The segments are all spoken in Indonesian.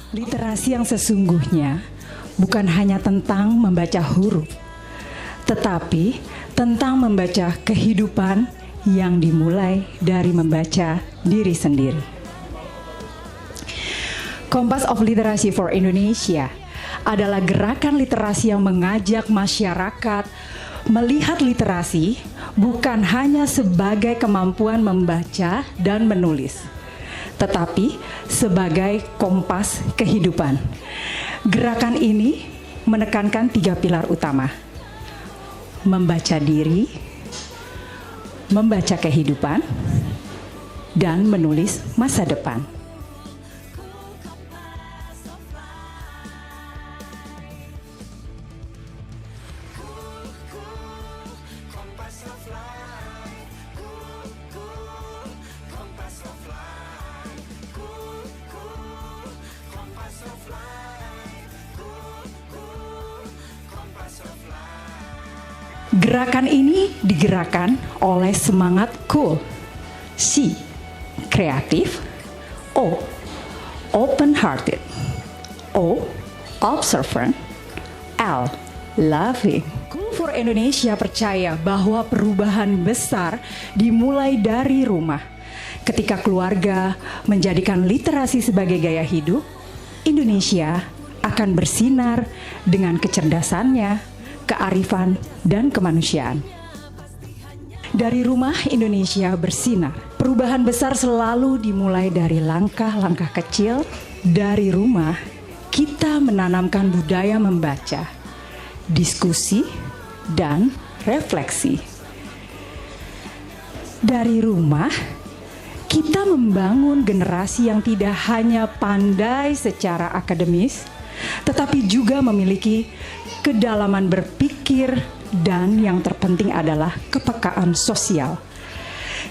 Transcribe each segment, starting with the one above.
Literasi yang sesungguhnya bukan hanya tentang membaca huruf, tetapi tentang membaca kehidupan yang dimulai dari membaca diri sendiri. Compass of Literacy for Indonesia adalah gerakan literasi yang mengajak masyarakat melihat literasi bukan hanya sebagai kemampuan membaca dan menulis, tetapi sebagai kompas kehidupan. Gerakan ini menekankan 3 pilar utama: membaca diri, membaca kehidupan, dan menulis masa depan. Gerakan ini digerakkan oleh semangat cool, C, kreatif, O, open-hearted, O, observant, L, loving. Cool for Indonesia percaya bahwa perubahan besar dimulai dari rumah. Ketika keluarga menjadikan literasi sebagai gaya hidup, Indonesia akan bersinar dengan kecerdasannya, kearifan, dan kemanusiaan. Dari rumah Indonesia bersinar. Perubahan besar selalu dimulai dari langkah-langkah kecil. Dari rumah, kita menanamkan budaya membaca, diskusi, dan refleksi. Dari rumah, kita membangun generasi yang tidak hanya pandai secara akademis, tetapi juga memiliki kedalaman berpikir, dan yang terpenting adalah kepekaan sosial.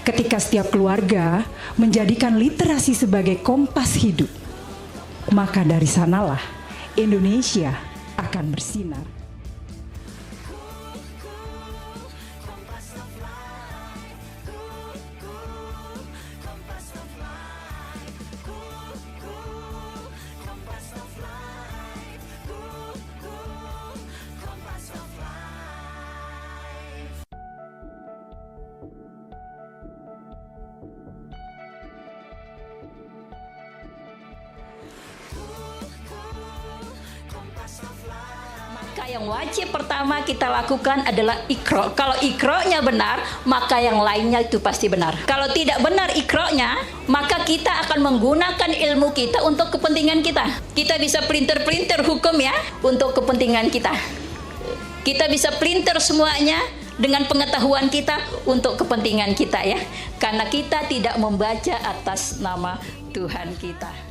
Ketika setiap keluarga menjadikan literasi sebagai kompas hidup, maka dari sanalah Indonesia akan bersinar. Maka yang wajib pertama kita lakukan adalah ikro. Kalau ikronya benar, maka yang lainnya itu pasti benar. Kalau tidak benar ikronya, maka kita akan menggunakan ilmu kita untuk kepentingan kita. Kita bisa pelintir-pelintir hukum ya, untuk kepentingan kita. Kita bisa pelintir semuanya dengan pengetahuan kita untuk kepentingan kita ya. Karena kita tidak membaca atas nama Tuhan kita.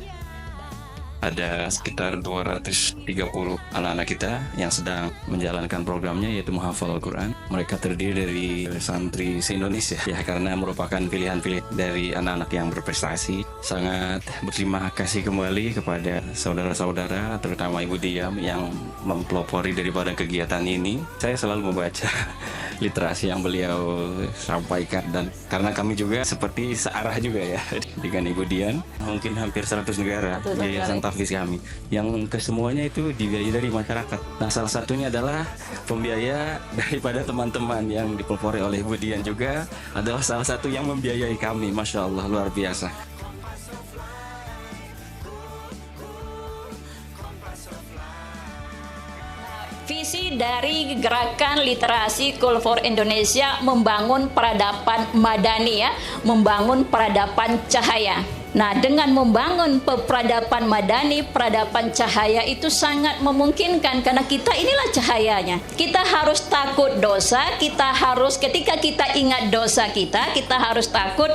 Ada sekitar 230 anak-anak kita yang sedang menjalankan programnya, yaitu menghafal Al-Quran. Mereka terdiri dari santri se-Indonesia ya, karena merupakan pilihan-pilihan dari anak-anak yang berprestasi. Sangat berterima kasih kembali kepada saudara-saudara, terutama Ibu Diam yang mempelopori daripada kegiatan ini. Saya selalu membaca literasi yang beliau sampaikan, dan karena kami juga seperti searah juga ya dengan Ibu Dian, mungkin hampir 100 negara yayasan Tahfiz kami, yang kesemuanya itu dibiayai dari masyarakat. Nah, salah satunya adalah pembiaya daripada teman-teman yang dipelopori oleh Ibu Dian juga adalah salah satu yang membiayai kami. Masya Allah, luar biasa. Visi dari gerakan literasi Cool for Indonesia membangun peradaban madani ya, membangun peradaban cahaya. Nah, dengan membangun peradaban madani, peradaban cahaya itu sangat memungkinkan karena kita inilah cahayanya. Kita harus takut dosa, kita harus ketika kita ingat dosa kita harus takut,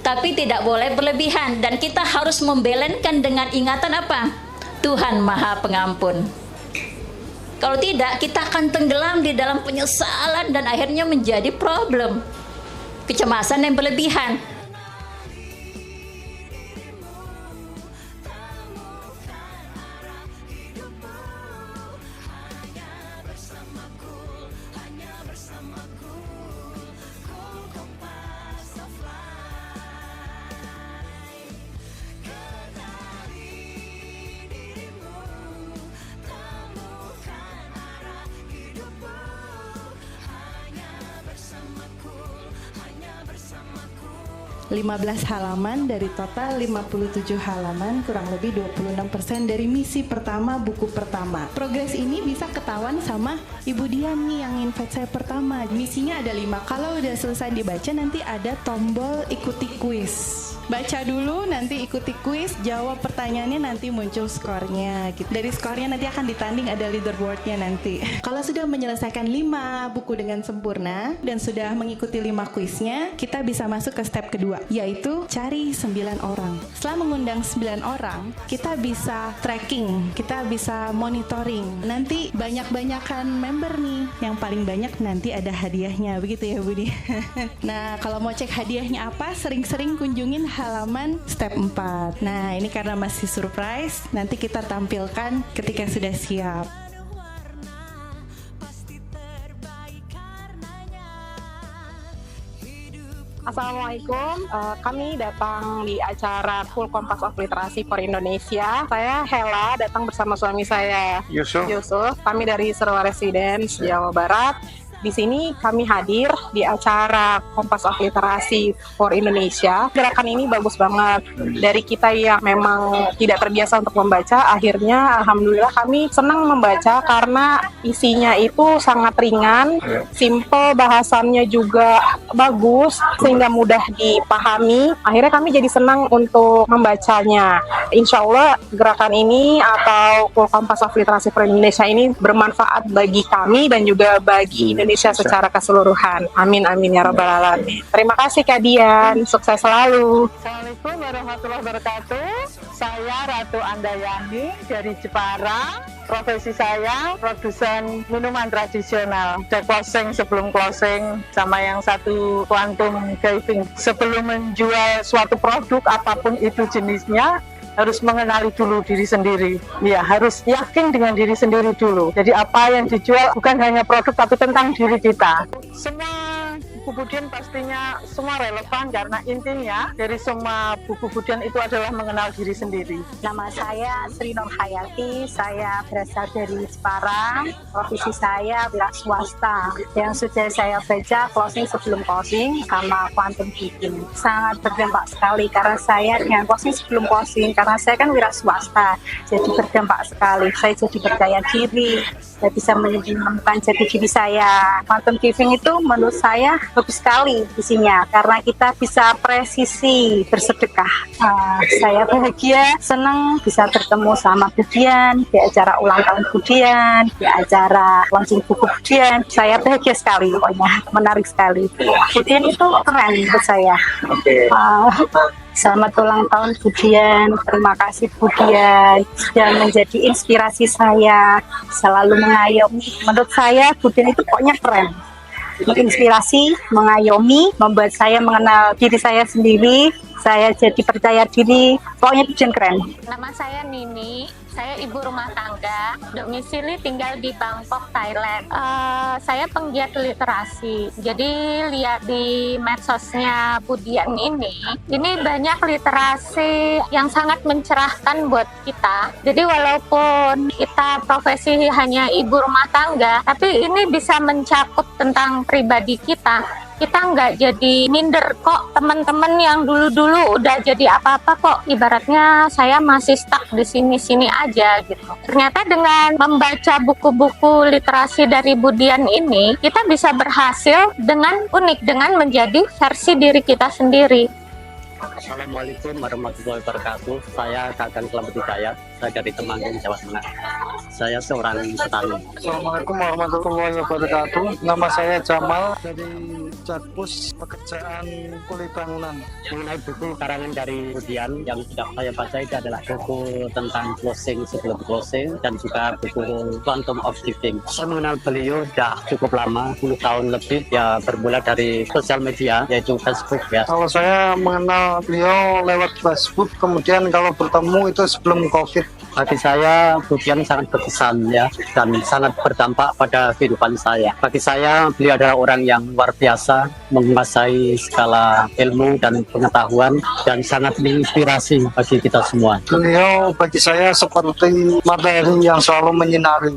tapi tidak boleh berlebihan, dan kita harus membelenkan dengan ingatan apa? Tuhan Maha Pengampun. Kalau tidak, kita akan tenggelam di dalam penyesalan dan akhirnya menjadi problem. Kecemasan yang berlebihan. 15 halaman dari total 57 halaman, kurang lebih 26% dari misi pertama buku pertama. Progres ini bisa ketahuan sama Ibu Dian nih yang invite saya pertama. Misinya ada 5. Kalau udah selesai dibaca nanti ada tombol ikuti kuis. Baca dulu, nanti ikuti kuis, jawab pertanyaannya, nanti muncul skornya gitu. Dari skornya nanti akan ditanding, ada leaderboardnya nanti. Kalau sudah menyelesaikan 5 buku dengan sempurna dan sudah mengikuti 5 kuisnya, kita bisa masuk ke step kedua, yaitu cari 9 orang. Setelah mengundang 9 orang, kita bisa tracking, kita bisa monitoring. Nanti banyak-banyakan member nih, yang paling banyak nanti ada hadiahnya, begitu ya Budi. Nah, kalau mau cek hadiahnya apa, sering-sering kunjungin halaman step 4. Nah, ini karena masih surprise, nanti kita tampilkan ketika sudah siap. Assalamualaikum, kami datang di acara Full Compass of Literasi for Indonesia. Saya Hela, datang bersama suami saya Yusuf. Kami dari Serwa Residence, Jawa Barat. Di sini kami hadir di acara Kompas of Literasi for Indonesia. Gerakan ini bagus banget. Dari kita yang memang tidak terbiasa untuk membaca, akhirnya alhamdulillah kami senang membaca karena isinya itu sangat ringan, simple, bahasannya juga bagus, sehingga mudah dipahami. Akhirnya kami jadi senang untuk membacanya. Insya Allah gerakan ini atau Full Kompas of Literasi for Indonesia ini bermanfaat bagi kami dan juga bagi Indonesia secara keseluruhan. Amin amin ya rabbal alamin. Terima kasih Kak Dian, sukses selalu. Assalamualaikum warahmatullahi wabarakatuh. Saya Ratu Andayani dari Jepara. Profesi saya produsen minuman tradisional. Ada closing sebelum closing, sama yang satu quantum giving. Sebelum menjual suatu produk apapun itu jenisnya, harus mengenali dulu diri sendiri. Ya, harus yakin dengan diri sendiri dulu. Jadi apa yang dijual bukan hanya produk tapi tentang diri kita. Semua buku Budian pastinya semua relevan karena intinya dari semua buku Budian itu adalah mengenal diri sendiri. Nama saya Sri Nur Hayati, saya berasal dari Jepara. Profesi saya wira swasta. Yang sudah saya baca closing sebelum closing sama quantum giving. Sangat berdampak sekali karena saya dengan closing sebelum closing, karena saya kan wira swasta, jadi berdampak sekali. Saya jadi percaya diri, saya bisa menemukan jati diri saya. Quantum giving itu menurut saya bagus sekali isinya karena kita bisa presisi bersedekah. Saya bahagia, senang bisa bertemu sama Budian di acara ulang tahun Budian, di acara launching buku Budian. Saya bahagia sekali, pokoknya menarik sekali. Budian itu keren menurut saya. Selamat ulang tahun Budian, terima kasih Budian sudah menjadi inspirasi saya, selalu mengayomi. Menurut saya Budian itu pokoknya keren, menginspirasi, mengayomi, membuat saya mengenal diri saya sendiri, saya jadi percaya diri, pokoknya Budian keren. Nama saya Nini, saya ibu rumah tangga, domisili tinggal di Bangkok, Thailand. Saya penggiat literasi, jadi lihat di medsosnya Budian ini banyak literasi yang sangat mencerahkan buat kita. Jadi walaupun kita profesi hanya ibu rumah tangga, tapi ini bisa mencakup tentang pribadi kita. Kita nggak jadi minder kok, teman-teman yang dulu-dulu udah jadi apa-apa kok. Ibaratnya saya masih stuck di sini-sini aja gitu. Ternyata dengan membaca buku-buku literasi dari Budian ini, kita bisa berhasil dengan unik, dengan menjadi versi diri kita sendiri. Assalamualaikum warahmatullahi wabarakatuh. Saya Kakang Selamat Hidayat, saya dari Temanggung, Jawa Tengah. Saya seorang petani. Assalamualaikum warahmatullahi wabarakatuh. Nama saya Jamal dari Jatpus Pekerjaan Kulit Bangunan. Mengenai buku karangan dari Budian yang sudah saya baca itu adalah buku tentang closing sebelum closing dan juga buku Quantum of Giving. Saya mengenal beliau sudah cukup lama, 10 tahun lebih, ya bermula dari sosial media yaitu Facebook ya. Kalau saya mengenal beliau lewat Facebook, kemudian kalau bertemu itu sebelum COVID. Bagi saya Budian sangat berkesan ya dan sangat berdampak pada kehidupan saya. Bagi saya beliau adalah orang yang luar biasa, menguasai segala ilmu dan pengetahuan dan sangat menginspirasi bagi kita semua. Beliau bagi saya seperti materi yang selalu menyinari.